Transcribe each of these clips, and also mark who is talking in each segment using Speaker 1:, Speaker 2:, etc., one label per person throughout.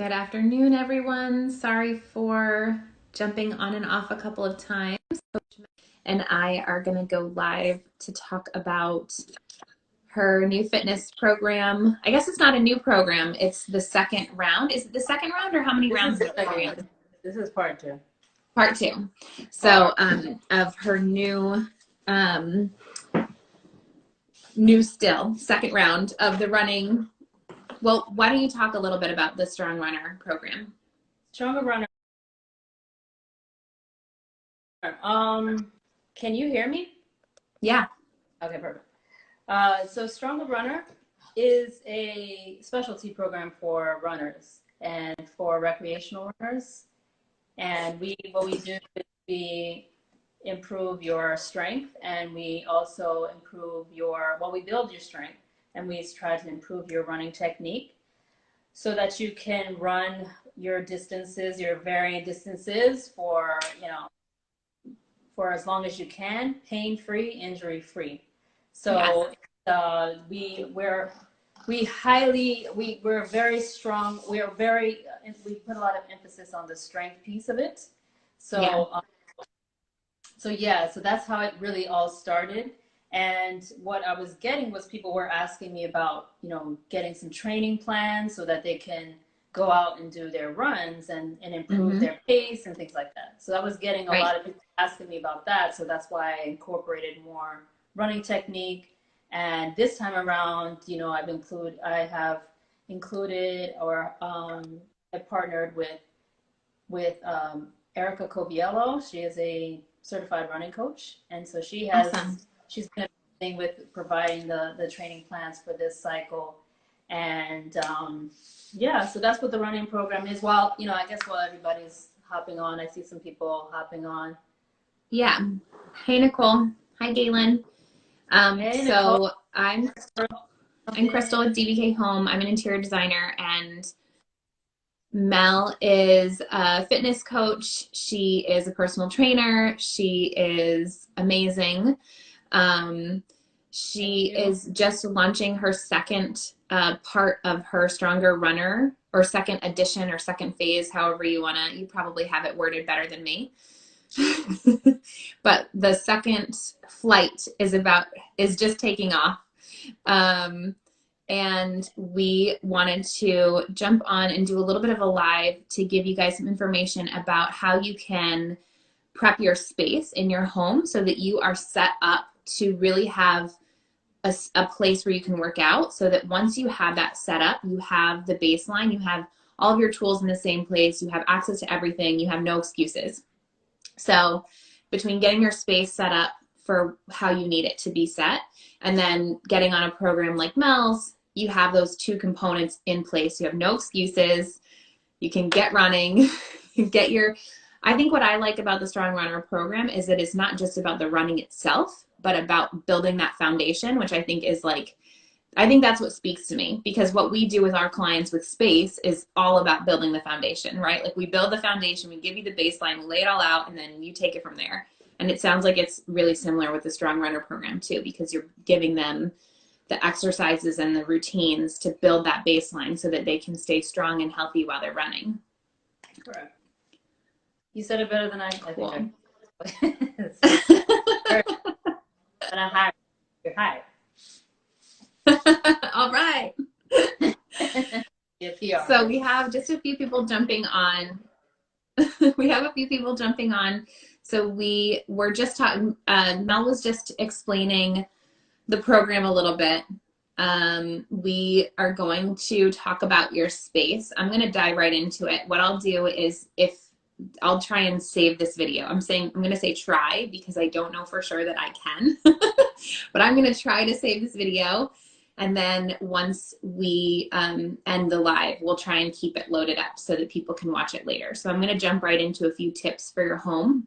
Speaker 1: Good afternoon, everyone. Sorry for jumping on and off a couple of times. And I are going to go live to talk about her new fitness program. I guess it's not a new program. It's the second round. Is it the second round or how many rounds is the program?
Speaker 2: This is part two.
Speaker 1: Part two. So of her second round of the running. Well, why don't you talk a little bit about the Strong Runner program?
Speaker 2: Stronger Runner. Can you hear me?
Speaker 1: Yeah.
Speaker 2: Okay, perfect. So Stronger Runner is a specialty program for runners and for recreational runners. And what we do is we improve your strength, and we also we build your strength, and we try to improve your running technique so that you can run your distances, your varying distances for as long as you can, pain-free, injury-free. So yes. We're very strong. We put a lot of emphasis on the strength piece of it. So so that's how it really all started. And what I was getting was people were asking me about, getting some training plans so that they can go out and do their runs and improve their pace and things like that. So I was getting a lot of people asking me about that. So that's why I incorporated more running technique. And this time around, I have included I partnered with Erica Coviello. She is a certified running coach. And so she's been amazing with providing the training plans for this cycle. And so that's what the running program is. While everybody's hopping on, I see some people hopping on.
Speaker 1: Yeah. Hey, Nicole. Hi, Galen.
Speaker 2: Hey,
Speaker 1: so I'm Krystle with DBK Home. I'm an interior designer, and Mel is a fitness coach. She is a personal trainer. She is amazing. She is just launching her second part of her Stronger Runner, or second edition or second phase, however you probably have it worded better than me. But the second flight is just taking off. And we wanted to jump on and do a little bit of a live to give you guys some information about how you can prep your space in your home so that you are set up to really have a place where you can work out, so that once you have that set up, you have the baseline, you have all of your tools in the same place, you have access to everything, you have no excuses. So between getting your space set up for how you need it to be set, and then getting on a program like Mel's, you have those two components in place. You have no excuses. You can get running. I think what I like about the Strong Runner program is that it's not just about the running itself, but about building that foundation, which I think that's what speaks to me, because what we do with our clients with space is all about building the foundation, right? Like, we build the foundation, we give you the baseline, we lay it all out, and then you take it from there. And it sounds like it's really similar with the Strong Runner program too, because you're giving them the exercises and the routines to build that baseline so that they can stay strong and healthy while they're running.
Speaker 2: Correct. You said it better than I think. And I'm high. You're high.
Speaker 1: All right. So we have just a few people jumping on. So we were just talking, Mel was just explaining the program a little bit. We are going to talk about your space. I'm going to dive right into it. What I'll do is, I'll try and save this video. I'm going to say try, because I don't know for sure that I can, but I'm going to try to save this video. And then once we end the live, we'll try and keep it loaded up so that people can watch it later. So I'm going to jump right into a few tips for your home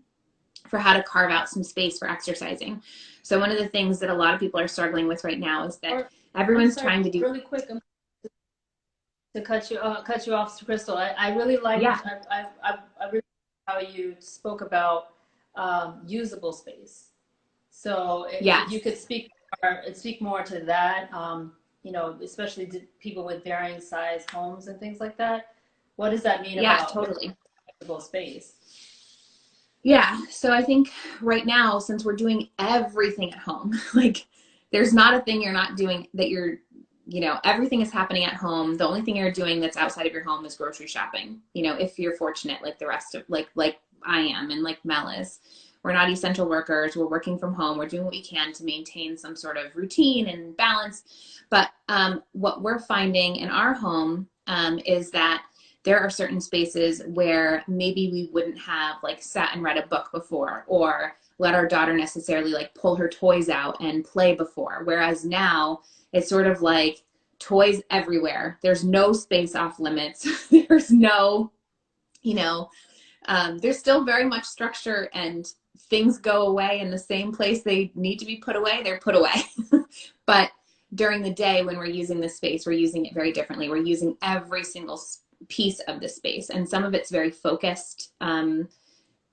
Speaker 1: for how to carve out some space for exercising. So one of the things that a lot of people are struggling with right now is that everyone's trying to do
Speaker 2: really quick to cut you off, Krystle. I really like I really like how you spoke about usable space. So if you could speak more to that, especially to people with varying size homes and things like that. What does that mean
Speaker 1: Yeah,
Speaker 2: about
Speaker 1: totally.
Speaker 2: physical space?
Speaker 1: Yeah. So I think right now, since we're doing everything at home, like there's not a thing you're not doing that you're, everything is happening at home. The only thing you're doing that's outside of your home is grocery shopping. If you're fortunate, like the rest of like I am and like Mel is. We're not essential workers. We're working from home. We're doing what we can to maintain some sort of routine and balance. But what we're finding in our home is that there are certain spaces where maybe we wouldn't have like sat and read a book before, or let our daughter necessarily like pull her toys out and play before. Whereas now it's sort of like toys everywhere. There's no space off limits. There's no, you know, there's still very much structure, and things go away in the same place they need to be put away, they're put away. But during the day when we're using this space, we're using it very differently. We're using every single piece of the space, and some of it's very focused,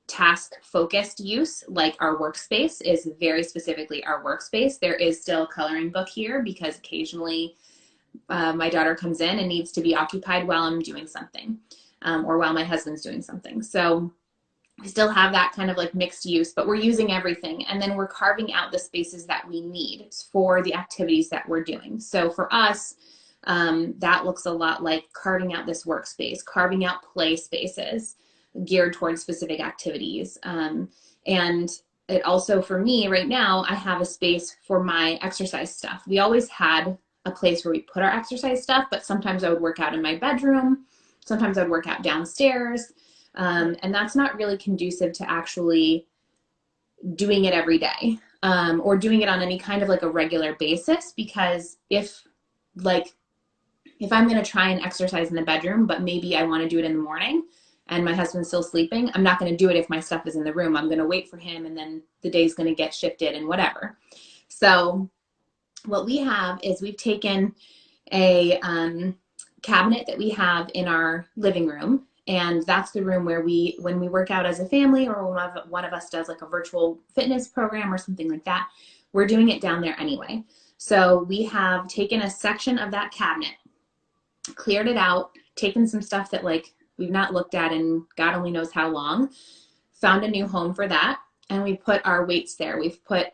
Speaker 1: task focused use. Like our workspace is very specifically our workspace. There is still a coloring book here because occasionally my daughter comes in and needs to be occupied while I'm doing something, or while my husband's doing something. So we still have that kind of like mixed use, but we're using everything. And then we're carving out the spaces that we need for the activities that we're doing. So for us, that looks a lot like carving out this workspace, carving out play spaces geared towards specific activities. And it also, for me right now, I have a space for my exercise stuff. We always had a place where we put our exercise stuff, but sometimes I would work out in my bedroom. Sometimes I'd work out downstairs. And that's not really conducive to actually doing it every day, or doing it on any kind of like a regular basis. Because if I'm going to try and exercise in the bedroom, but maybe I want to do it in the morning and my husband's still sleeping, I'm not going to do it if my stuff is in the room. I'm going to wait for him, and then the day's going to get shifted and whatever. So what we have is we've taken a cabinet that we have in our living room, and that's the room where when we work out as a family, or when one of us does like a virtual fitness program or something like that, we're doing it down there anyway. So we have taken a section of that cabinet, cleared it out, taken some stuff that like we've not looked at in God only knows how long, found a new home for that, and we put our weights there. We've put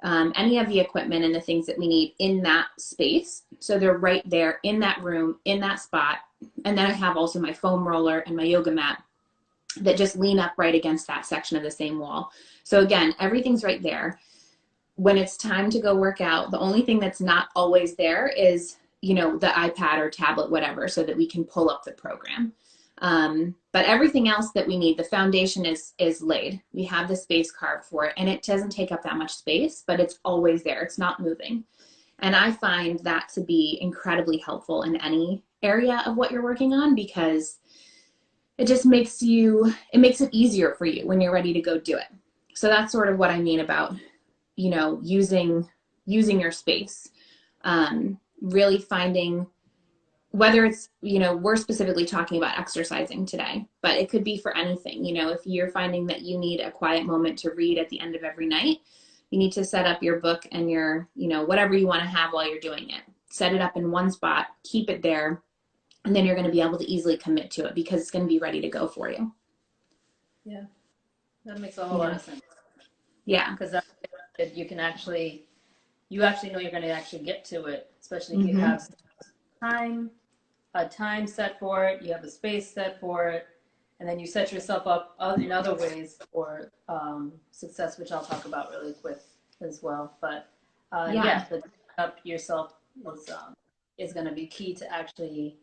Speaker 1: any of the equipment and the things that we need in that space. So they're right there in that room, in that spot. And then I have also my foam roller and my yoga mat that just lean up right against that section of the same wall. So again, everything's right there. When it's time to go work out, the only thing that's not always there is, the iPad or tablet, whatever, so that we can pull up the program. But everything else that we need, the foundation is laid. We have the space carved for it, and it doesn't take up that much space, but it's always there. It's not moving. And I find that to be incredibly helpful in any area of what you're working on, because it just makes it easier for you when you're ready to go do it. So that's sort of what I mean about, using your space, really finding, whether it's, we're specifically talking about exercising today, but it could be for anything. If you're finding that you need a quiet moment to read at the end of every night, you need to set up your book and your, whatever you want to have while you're doing it. Set it up in one spot, keep it there, and then you're going to be able to easily commit to it because it's going to be ready to go for you.
Speaker 2: Yeah, that makes a whole lot of sense.
Speaker 1: Yeah.
Speaker 2: Because you actually know you're going to actually get to it, especially if you have a time set for it, you have a space set for it, and then you set yourself up in other ways for success, which I'll talk about really quick as well. But the up yourself is going to be key to actually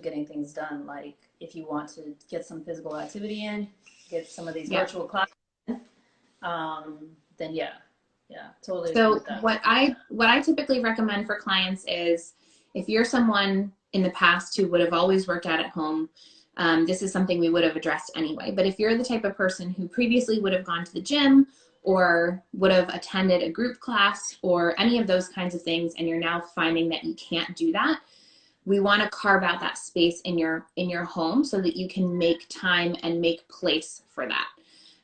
Speaker 2: getting things done. Like if you want to get some physical activity in, get some of these virtual classes in, then totally.
Speaker 1: So what I typically recommend for clients is, if you're someone in the past who would have always worked out at home, this is something we would have addressed anyway. But if you're the type of person who previously would have gone to the gym or would have attended a group class or any of those kinds of things, and you're now finding that you can't do that, we want to carve out that space in your home so that you can make time and make place for that.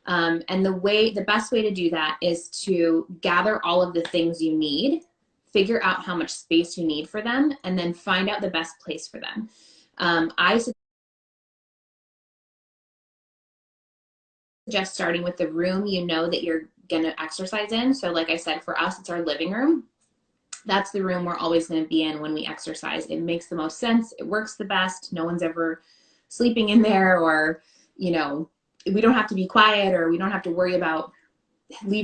Speaker 1: And the best way to do that is to gather all of the things you need, figure out how much space you need for them, and then find out the best place for them. I suggest starting with the room you know that you're going to exercise in. So like I said, for us, it's our living room. That's the room we're always going to be in when we exercise. It makes the most sense. It works the best. No one's ever sleeping in there, or, you know, we don't have to be quiet, or we don't have to worry about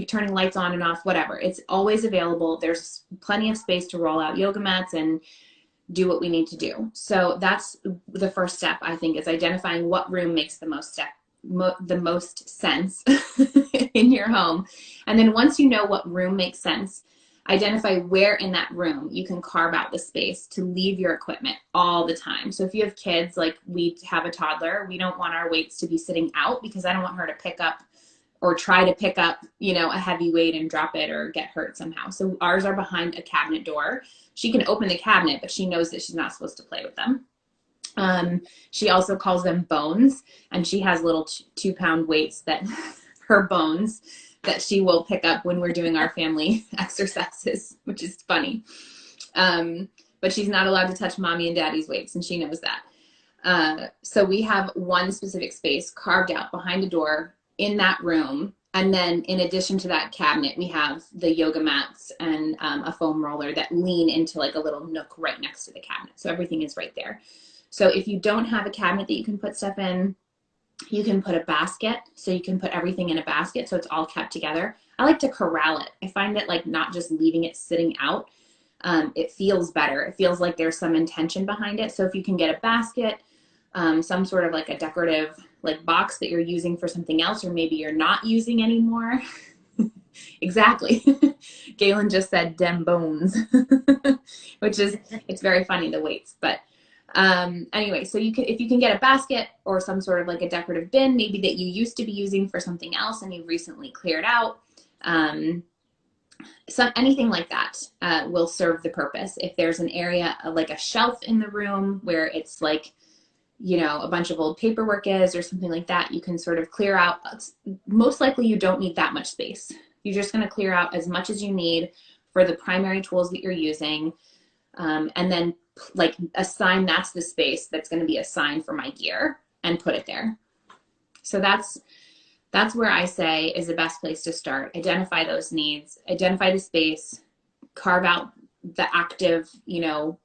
Speaker 1: turning lights on and off, whatever. It's always available. There's plenty of space to roll out yoga mats and do what we need to do. So that's the first step, I think, is identifying what room makes the most sense in your home. And then once you know what room makes sense, identify where in that room you can carve out the space to leave your equipment all the time. So if you have kids, like we have a toddler, we don't want our weights to be sitting out, because I don't want her to pick up or try to pick up, you know, a heavy weight and drop it or get hurt somehow. So ours are behind a cabinet door. She can open the cabinet, but she knows that she's not supposed to play with them. She also calls them bones, and she has little 2-pound weights that her bones that she will pick up when we're doing our family exercises, which is funny. But she's not allowed to touch mommy and daddy's weights, and she knows that. So we have one specific space carved out behind a door in that room. And then in addition to that cabinet, we have the yoga mats and a foam roller that lean into like a little nook right next to the cabinet. So everything is right there. So if you don't have a cabinet that you can put stuff in, you can put a basket. So you can put everything in a basket so it's all kept together. I like to corral it. I find that like not just leaving it sitting out, it feels better. It feels like there's some intention behind it. So if you can get a basket, some sort of like a decorative like box that you're using for something else, or maybe you're not using anymore. Exactly. Galen just said dem bones, which is, it's very funny, the weights. But anyway, so you can, if you can get a basket or some sort of like a decorative bin, maybe that you used to be using for something else and you recently cleared out, anything like that will serve the purpose. If there's an area like a shelf in the room where it's like, you know, a bunch of old paperwork is, or something like that, you can sort of clear out. Most likely you don't need that much space. You're just going to clear out as much as you need for the primary tools that you're using. And then like assign, that's the space that's going to be assigned for my gear, and put it there. So that's where I say is the best place to start. Identify those needs, identify the space, carve out the active, you know,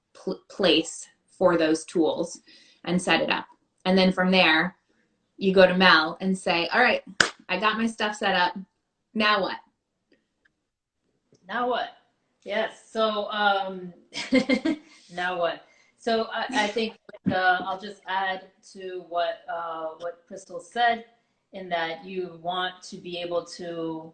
Speaker 1: place for those tools, and set it up. And then from there, you go to Mel and say, all right, I got my stuff set up. Now what?
Speaker 2: Now what? Yes. So now what? So I think I'll just add to what Krystle said, in that you want to be able to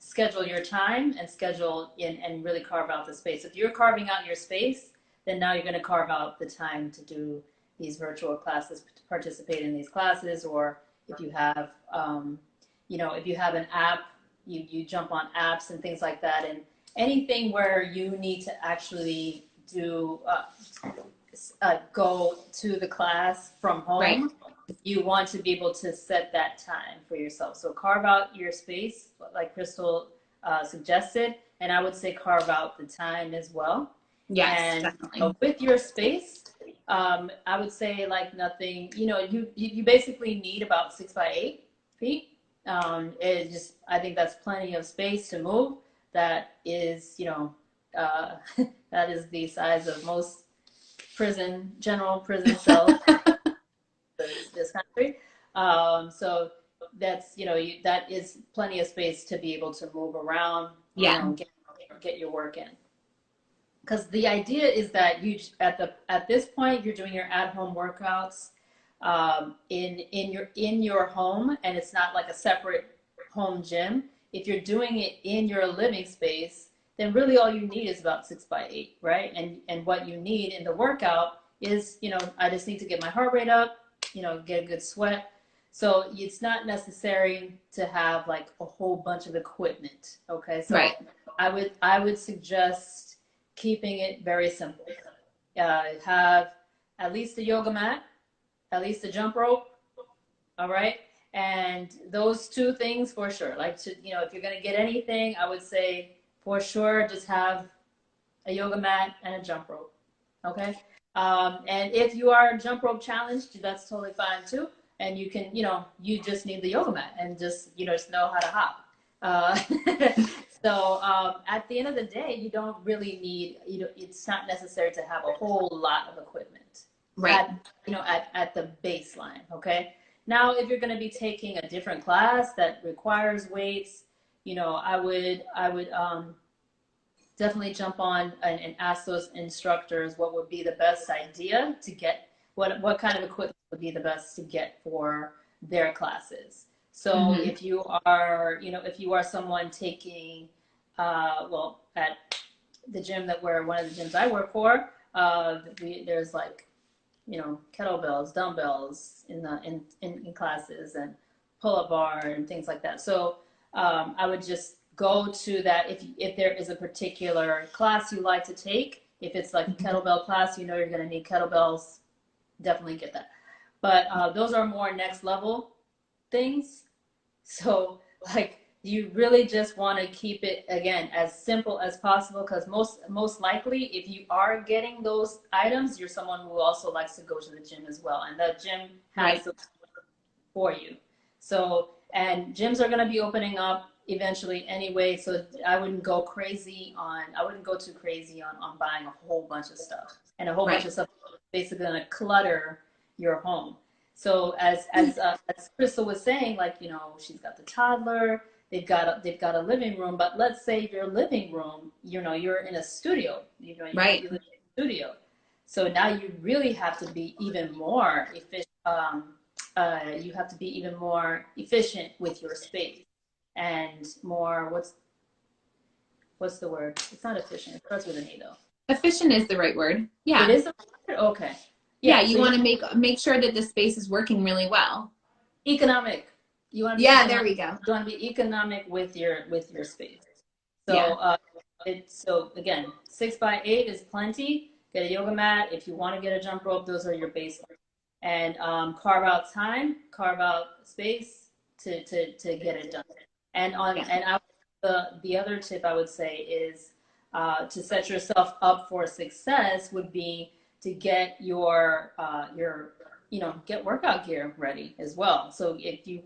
Speaker 2: schedule your time and schedule in and really carve out the space. If you're carving out your space, then now you're going to carve out the time to do these virtual classes, to participate in these classes, or if you have, you know, if you have an app, you jump on apps and things like that, and anything where you need to actually do go to the class from home. Right. You want to be able to set that time for yourself. So carve out your space, like Krystle suggested, and I would say carve out the time as well.
Speaker 1: Yes,
Speaker 2: and
Speaker 1: definitely.
Speaker 2: With your space, I would say like nothing, you know, you basically need about 6 by 8 feet. It just, I think that's plenty of space to move. That is, you know, that is the size of most general prison cells this country. So that's, you know, that is plenty of space to be able to move around,
Speaker 1: yeah,
Speaker 2: you know, get your work in. Because the idea is that you at this point you're doing your at-home workouts in your home, and it's not like a separate home gym. If you're doing it in your living space, then really all you need is about 6 by 8, right? And what you need in the workout is, you know, I just need to get my heart rate up, you know, get a good sweat. So it's not necessary to have like a whole bunch of equipment. Okay, so
Speaker 1: right.
Speaker 2: I would suggest keeping it very simple. Have at least a yoga mat, at least a jump rope. All right. And those two things for sure. Like, to, you know, if you're going to get anything, I would say for sure just have a yoga mat and a jump rope. Okay. And if you are jump rope challenged, that's totally fine too. and you can, you just need the yoga mat and just know how to hop. Uh, so at the end of the day, you don't really need, it's not necessary to have a whole lot of equipment
Speaker 1: Right.
Speaker 2: at the baseline. Okay. Now, if you're going to be taking a different class that requires weights, I would definitely jump on and ask those instructors what would be the best idea to get, what kind of equipment would be the best to get for their classes. So
Speaker 1: Mm-hmm.
Speaker 2: if you are someone taking, at the gym one of the gyms I work for, there's like, kettlebells, dumbbells in classes, and pull-up bar and things like that. So I would just go to that if there is a particular class you like to take. If it's like a kettlebell class, you're going to need kettlebells, definitely get that. But those are more next level things. So like, you really just want to keep it, again, as simple as possible, because most likely, if you are getting those items, you're someone who also likes to go to the gym as well, and the gym has them for you. So, and gyms are going to be opening up eventually anyway, so I wouldn't go too crazy on buying a whole bunch of stuff, and a whole bunch of stuff basically going to clutter your home. So as Krystle was saying, like, she's got the toddler, they've got a living room, but let's say your living room, you're in a studio, you live in a studio. So now you really have to be even more efficient. You have to be even more efficient with your space, and more, what's the word? It's not efficient. It starts with an E though.
Speaker 1: Efficient is the right word. Yeah.
Speaker 2: It is the right word? Okay.
Speaker 1: Yeah, you want to make sure that the space is working really well.
Speaker 2: Economic. You want to be
Speaker 1: there we go.
Speaker 2: You want to be economic with your space. So so again, 6x8 is plenty. Get a yoga mat. If you want to get a jump rope, those are your baseline. And carve out time, carve out space to get it done. And the other tip I would say is to set yourself up for success would be to get your get workout gear ready as well. So if I'm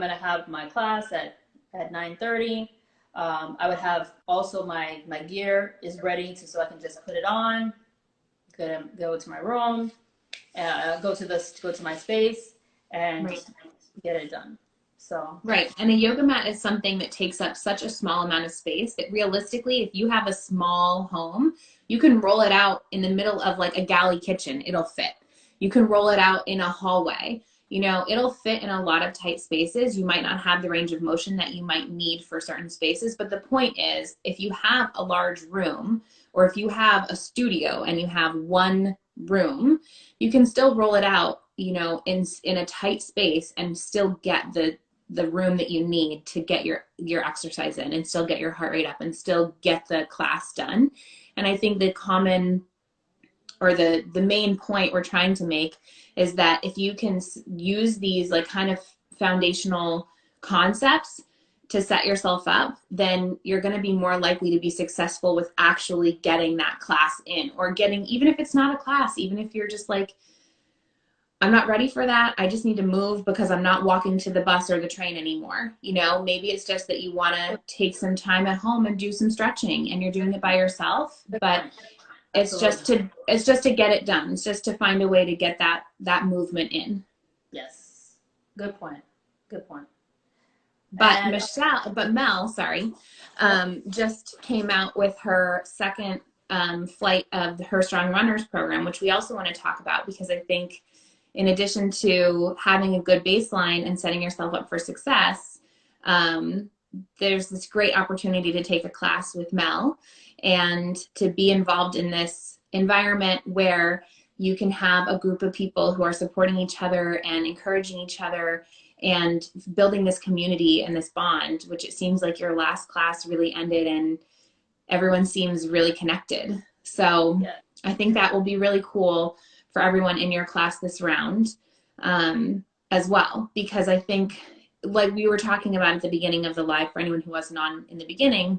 Speaker 2: going to have my class at 9:30, I would have also my gear is ready so I can just put it on, go to my room, go to my space, and get it done. So
Speaker 1: and a yoga mat is something that takes up such a small amount of space that realistically, if you have a small home, you can roll it out in the middle of like a galley kitchen. It'll fit. You can roll it out in a hallway. It'll fit in a lot of tight spaces. You might not have the range of motion that you might need for certain spaces. But the point is, if you have a large room, or if you have a studio and you have one room, you can still roll it out, in a tight space, and still get the room that you need to get your exercise in, and still get your heart rate up, and still get the class done. And I think the main point we're trying to make is that if you can use these like kind of foundational concepts to set yourself up, then you're going to be more likely to be successful with actually getting that class in, or getting, even if it's not a class, even if you're just like, I'm not ready for that, I just need to move because I'm not walking to the bus or the train anymore. Maybe it's just that you want to take some time at home and do some stretching, and you're doing it by yourself, but it's just to get it done. It's just to find a way to get that movement in.
Speaker 2: Yes. Good point.
Speaker 1: But Mel, sorry, just came out with her second flight of her Strong Runners program, which we also want to talk about, because I think in addition to having a good baseline and setting yourself up for success, there's this great opportunity to take a class with Mel and to be involved in this environment where you can have a group of people who are supporting each other and encouraging each other and building this community and this bond, which it seems like your last class really ended and everyone seems really connected. So I think that will be really cool for everyone in your class this round as well, because I think, like we were talking about at the beginning of the live, for anyone who wasn't on in the beginning,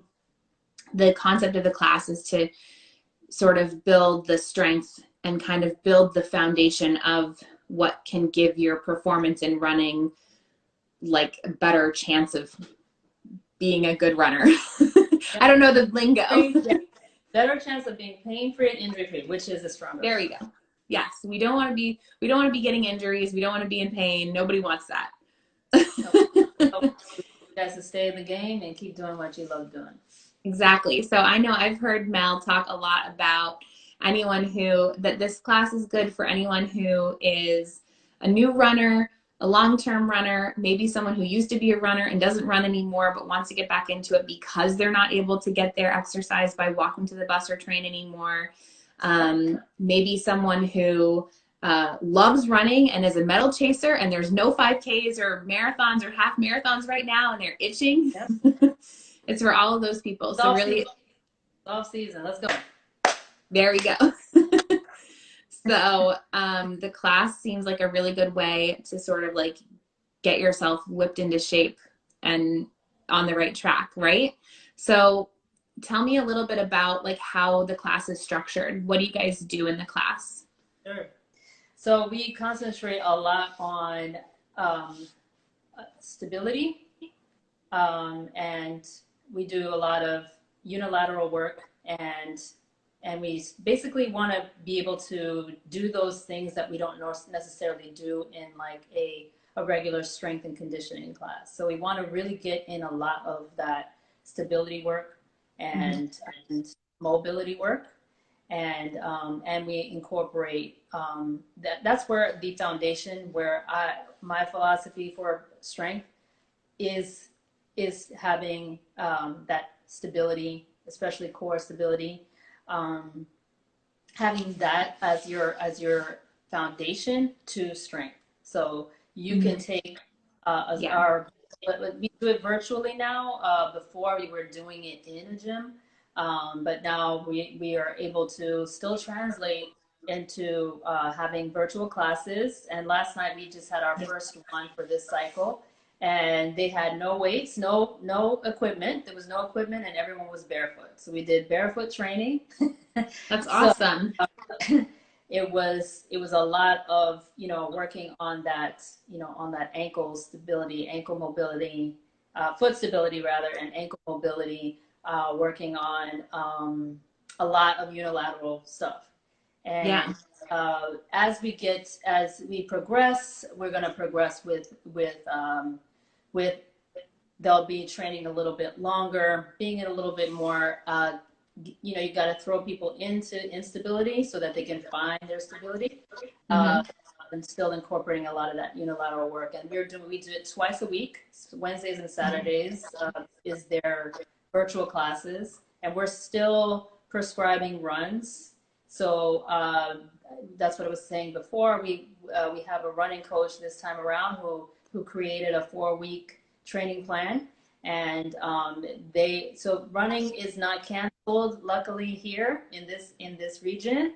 Speaker 1: the concept of the class is to sort of build the strength and kind of build the foundation of what can give your performance in running like a better chance of being a good runner. I don't know the lingo.
Speaker 2: Yeah. Better chance of being pain-free and injury-free, which is the stronger.
Speaker 1: There you go. Yes, we don't want to be getting injuries. We don't want to be in pain. Nobody wants that.
Speaker 2: You guys to stay in the game and keep doing what you love doing.
Speaker 1: Exactly. So I know I've heard Mel talk a lot about that this class is good for anyone who is a new runner, a long-term runner, maybe someone who used to be a runner and doesn't run anymore but wants to get back into it because they're not able to get their exercise by walking to the bus or train anymore. Maybe someone who loves running and is a medal chaser and there's no 5Ks or marathons or half marathons right now and they're itching. Yep. It's for all of those people. So really,
Speaker 2: off season. Let's go.
Speaker 1: There we go. So the class seems like a really good way to sort of like get yourself whipped into shape and on the right track, right? So tell me a little bit about like how the class is structured. What do you guys do in the class?
Speaker 2: Sure. So we concentrate a lot on stability, and we do a lot of unilateral work, and we basically want to be able to do those things that we don't necessarily do in like a regular strength and conditioning class. So we want to really get in a lot of that stability work and mobility work, and we incorporate that's where the foundation, where my philosophy for strength is having that stability, especially core stability, having that as your foundation to strength. So you can take we do it virtually now. Before we were doing it in a gym, but now we are able to still translate into having virtual classes. And last night we just had our first one for this cycle, and they had no weights, no equipment. There was no equipment, and everyone was barefoot. So we did barefoot training.
Speaker 1: That's awesome.
Speaker 2: It was a lot of, working on that, on that ankle stability, ankle mobility, foot stability rather, and ankle mobility, working on a lot of unilateral stuff. And as we progress, we're going to progress with they'll be training a little bit longer, being in a little bit more, you got to throw people into instability so that they can find their stability, and still incorporating a lot of that unilateral work. And we do it twice a week. Wednesdays and Saturdays is their virtual classes, and we're still prescribing runs. So that's what I was saying before. We have a running coach this time around who created a 4-week training plan, and so running is not canceled. Luckily, here in this region,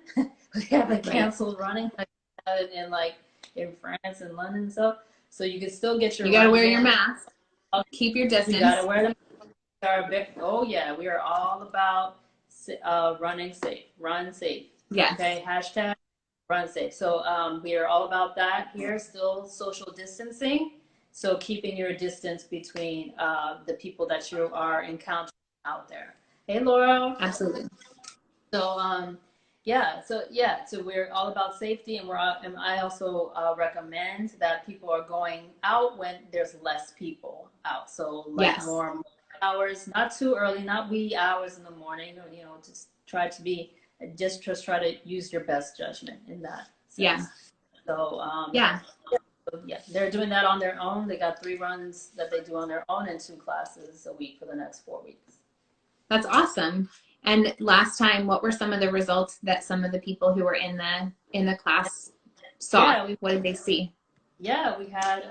Speaker 2: we haven't canceled running like in France and London. So you can still get your.
Speaker 1: You gotta wear your mask. Keep your distance.
Speaker 2: You gotta wear them. Oh yeah, we are all about running safe. Run safe.
Speaker 1: Yes.
Speaker 2: Okay. Hashtag run safe. So we are all about that here. Still social distancing. So keeping your distance between the people that you are encountering out there. Hey, Laura.
Speaker 1: Absolutely.
Speaker 2: So so we're all about safety, and I also recommend that people are going out when there's less people out. So more hours, not too early, not wee hours in the morning. Just try to use your best judgment in that sense.
Speaker 1: Yeah.
Speaker 2: So they're doing that on their own. They got 3 runs that they do on their own and 2 classes a week for the next 4 weeks.
Speaker 1: That's awesome. And last time, what were some of the results that some of the people who were in the class saw? What did they see?
Speaker 2: Yeah, we had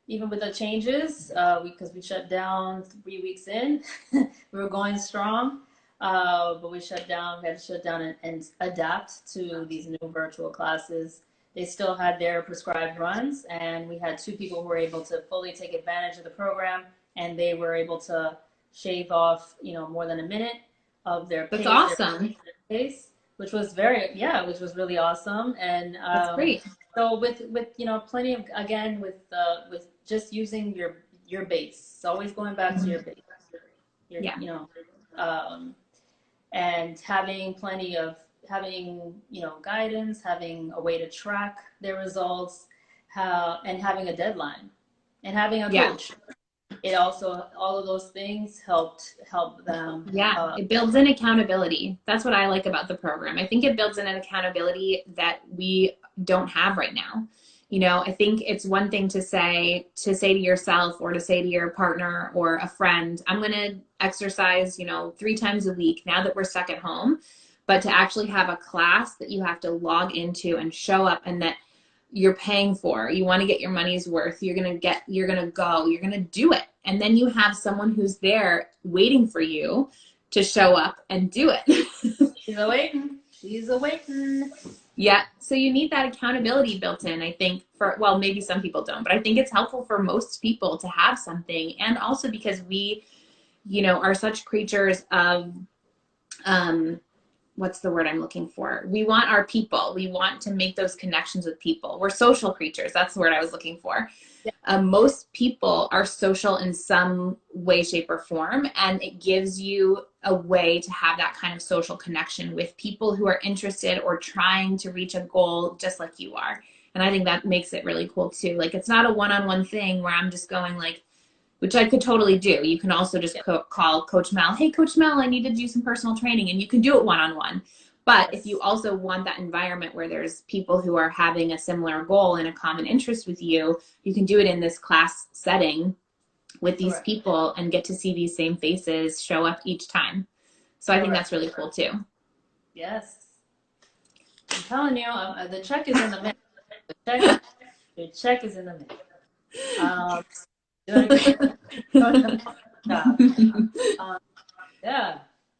Speaker 2: even with the changes, because we shut down 3 weeks in, we were going strong, but we had to shut down and adapt to these new virtual classes. They still had their prescribed runs, and we had 2 people who were able to fully take advantage of the program, and they were able to shave off, more than a minute of their pace.
Speaker 1: That's awesome.
Speaker 2: Pace. which was really awesome. And
Speaker 1: That's great.
Speaker 2: so with plenty of, again, with just using your base, it's always going back to your base, your
Speaker 1: Yeah.
Speaker 2: um, and having plenty of having guidance, having a way to track their results, and having a deadline, and having a
Speaker 1: Yeah.
Speaker 2: coach. It also, all of those things help them.
Speaker 1: Yeah, it builds in accountability. That's what I like about the program. I think it builds in an accountability that we don't have right now. I think it's one thing to say to yourself or to say to your partner or a friend, I'm going to exercise, 3 times a week now that we're stuck at home. But to actually have a class that you have to log into and show up and that you're paying for, you want to get your money's worth, you're going to go, you're going to do it. And then you have someone who's there waiting for you to show up and do it.
Speaker 2: She's awaiting. She's awaiting.
Speaker 1: Yeah. So you need that accountability built in, I think, well, maybe some people don't, but I think it's helpful for most people to have something. And also because we, are such creatures of, what's the word I'm looking for? We want our people. We want to make those connections with people. We're social creatures. That's the word I was looking for. Most people are social in some way, shape, or form, and it gives you a way to have that kind of social connection with people who are interested or trying to reach a goal just like you are. And I think that makes it really cool too. Like, it's not a one-on-one thing where I'm just going like, which I could totally do. You can also just call Coach Mel. Hey, Coach Mel, I need to do some personal training, and you can do it one-on-one. But if you also want that environment where there's people who are having a similar goal and a common interest with you, you can do it in this class setting with these people and get to see these same faces show up each time. So I think that's really cool too.
Speaker 2: Yes. I'm telling you, the check is in the mail. The check is in the mail. Yeah.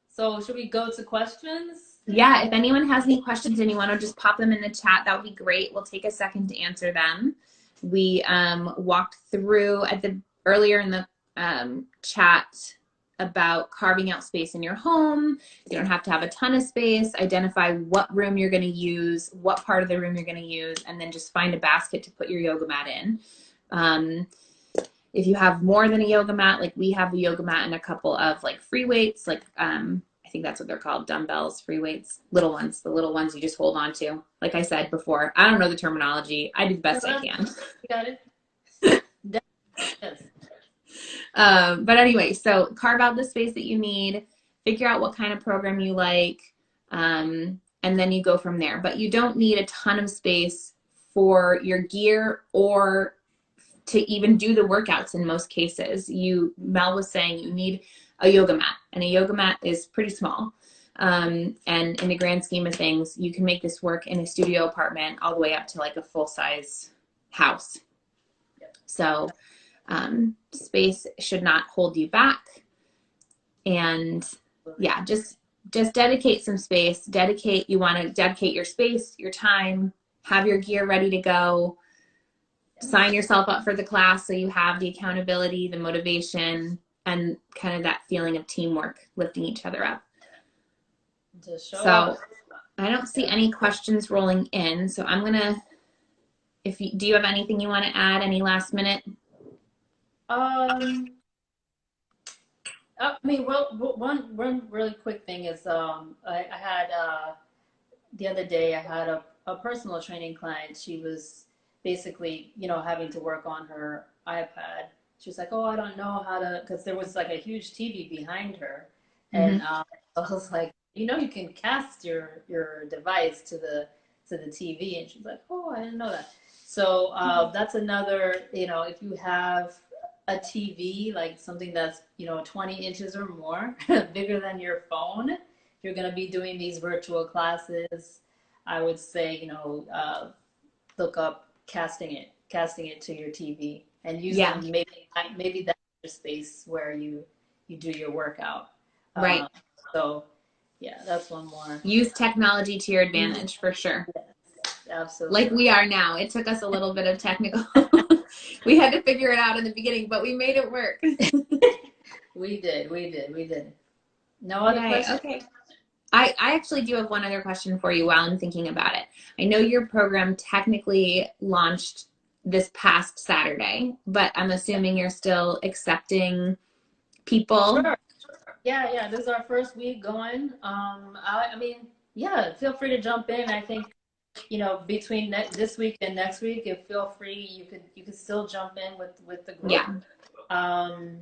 Speaker 2: So should we go to questions?
Speaker 1: Yeah, if anyone has any questions and you want to just pop them in the chat, that would be great. We'll take a second to answer them. We walked through earlier in the chat about carving out space in your home. You don't have to have a ton of space. Identify what room you're going to use, what part of the room you're going to use, and then just find a basket to put your yoga mat in. If you have more than a yoga mat, like we have a yoga mat and a couple of like free weights, like I think that's what they're called, dumbbells, free weights, little ones, the little ones you just hold on to. Like I said before, I don't know the terminology. I do the best I can.
Speaker 2: You got it. Yes.
Speaker 1: But anyway, so carve out the space that you need, figure out what kind of program you like, and then you go from there. But you don't need a ton of space for your gear or to even do the workouts in most cases. Mel was saying you need a yoga mat, and a yoga mat is pretty small. And in the grand scheme of things, you can make this work in a studio apartment all the way up to like a full-size house. So space should not hold you back. And yeah, just dedicate some space. You want to dedicate your space, your time, have your gear ready to go. Sign yourself up for the class so you have the accountability, the motivation, and kind of that feeling of teamwork, lifting each other up. So I don't see any questions rolling in. So I'm going to, do you have anything you want to add? Any last minute?
Speaker 2: I mean, well, one really quick thing is, I had, the other day I had a personal training client. She was basically, having to work on her iPad. She was like, oh, I don't know how to, because there was like a huge TV behind her. And I was like, you can cast your device to the TV. And she's like, oh, I didn't know that. So that's another, if you have a TV, like something that's, 20 inches or more, bigger than your phone, if you're going to be doing these virtual classes, I would say, look up casting it to your TV and using maybe that's your space where you do your workout.
Speaker 1: Right.
Speaker 2: So yeah, that's one more.
Speaker 1: Use technology to your advantage for sure.
Speaker 2: Yes, absolutely.
Speaker 1: Like we are now. It took us a little bit of technical. We had to figure it out in the beginning, but we made it work.
Speaker 2: We did. No other questions?
Speaker 1: Okay. I actually do have one other question for you while I'm thinking about it. I know your program technically launched this past Saturday, but I'm assuming you're still accepting people.
Speaker 2: Sure. Yeah, yeah. This is our first week going. I mean, yeah. Feel free to jump in. I think between this week and next week, if feel free, you could still jump in with the group.
Speaker 1: Yeah,
Speaker 2: Um,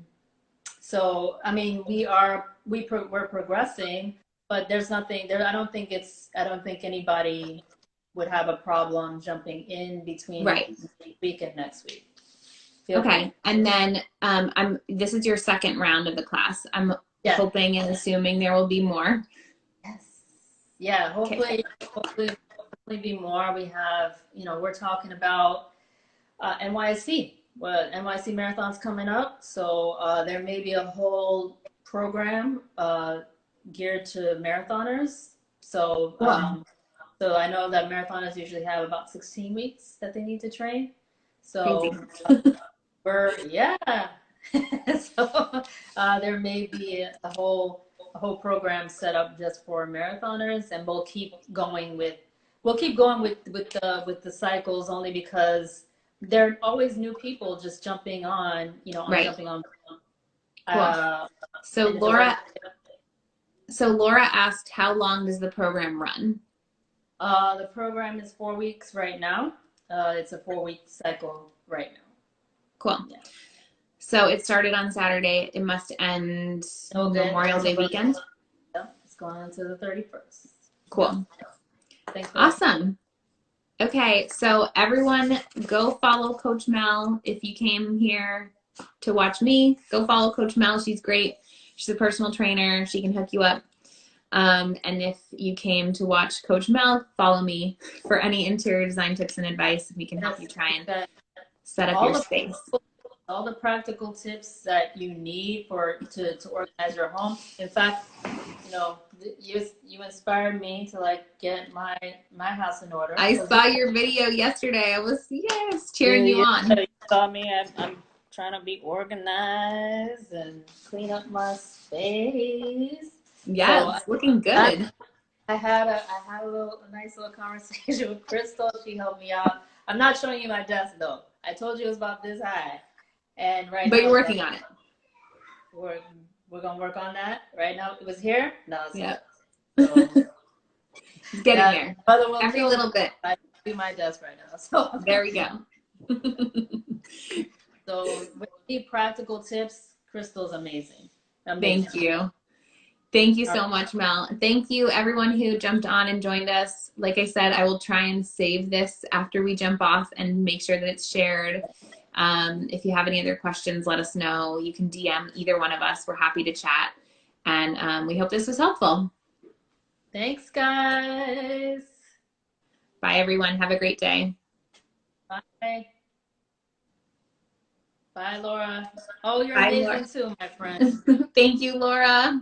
Speaker 2: so I mean, we're progressing, but there's nothing there. I don't think anybody would have a problem jumping in between
Speaker 1: right.
Speaker 2: this week and next week. Feel free.
Speaker 1: Okay. And then this is your second round of the class. I'm
Speaker 2: Yeah.
Speaker 1: hoping and assuming there will be more.
Speaker 2: Yes. Yeah.
Speaker 1: Okay.
Speaker 2: Hopefully be more. We have, we're talking about NYC. Well, NYC Marathon's coming up, so there may be a whole program geared to marathoners. So,
Speaker 1: Cool.
Speaker 2: so I know that marathoners usually have about 16 weeks that they need to train.
Speaker 1: Crazy.
Speaker 2: So yeah. So there may be a whole program set up just for marathoners, and we'll keep going with the cycles only because there are always new people just jumping on,
Speaker 1: Right.
Speaker 2: jumping on.
Speaker 1: Cool.
Speaker 2: Uh,
Speaker 1: So
Speaker 2: and it's already
Speaker 1: Laura asked, how long does the program run?
Speaker 2: the program is 4 weeks right now. It's a 4 week cycle right now.
Speaker 1: Cool.
Speaker 2: Yeah.
Speaker 1: So it started on Saturday. It must end Memorial Day weekend.
Speaker 2: Yeah, it's going on to the 31st.
Speaker 1: Cool.
Speaker 2: Thanks for
Speaker 1: Awesome. Okay, so everyone go follow Coach Mel. If you came here to watch me, go follow Coach Mel. She's great. She's a personal trainer. She can hook you up. And if you came to watch Coach Mel, follow me for any interior design tips and advice. We can help you try and set up your space.
Speaker 2: all the practical tips that you need to organize your home. In fact, you inspired me to get my house in order.
Speaker 1: I saw your video yesterday. I was cheering you on.
Speaker 2: You saw me. I'm trying to be organized and clean up my space.
Speaker 1: Yeah,
Speaker 2: So
Speaker 1: it's looking good.
Speaker 2: I had a nice little conversation with Krystle. She helped me out. I'm not showing you my desk though. I told you it was about this high, and right
Speaker 1: but
Speaker 2: now
Speaker 1: you're working on it.
Speaker 2: We're gonna work on that. Right now, it was here. No, it's
Speaker 1: Yeah.
Speaker 2: so,
Speaker 1: It's getting there. Every little bit.
Speaker 2: I do my desk right now. So
Speaker 1: there we go.
Speaker 2: So with the practical tips, Krystle's amazing.
Speaker 1: Thank you. Thank you so much, Mel. Thank you, everyone who jumped on and joined us. Like I said, I will try and save this after we jump off and make sure that it's shared. If you have any other questions, let us know. You can DM either one of us. We're happy to chat. And we hope this was helpful.
Speaker 2: Thanks, guys.
Speaker 1: Bye, everyone. Have a great day.
Speaker 2: Bye. Bye, Laura. Oh, you're amazing too, my friend.
Speaker 1: Thank you, Laura.